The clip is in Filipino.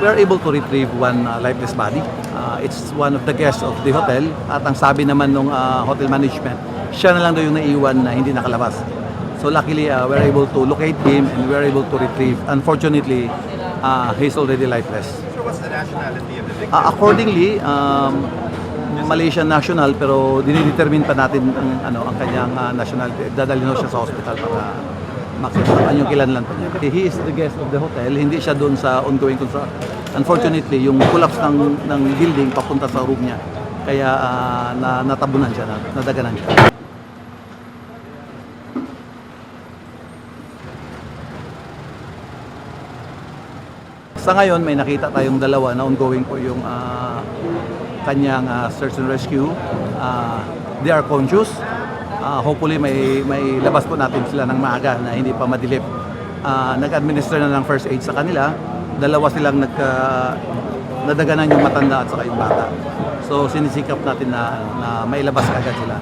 we are able to retrieve one lifeless body. It's one of the guests of the hotel at ang sabi naman ng hotel management, siya na lang daw yung naiwan na hindi nakalabas. So luckily, we're able to locate him and we're able to retrieve. Unfortunately, he's already lifeless. So what's the nationality of the victim? Accordingly, Malaysian national pero dinidetermine pa natin ang kanyang nationality. Dadalhin siya sa hospital para makita yung kilanlan pa niya. He is the guest of the hotel, hindi siya doon sa ongoing construction. Unfortunately, yung collapse ng building papunta sa room niya. Kaya natabunan siya, nadaganan siya. Sa ngayon, may nakita tayong dalawa na ongoing po yung kanyang search and rescue. They are conscious. Hopefully may labas po natin sila ng maaga na hindi pa madilip. Nag-administer na ng first aid sa kanila. Dalawa silang nadaganan yung matanda at saka yung bata. So sinisikap natin na mailabas agad sila.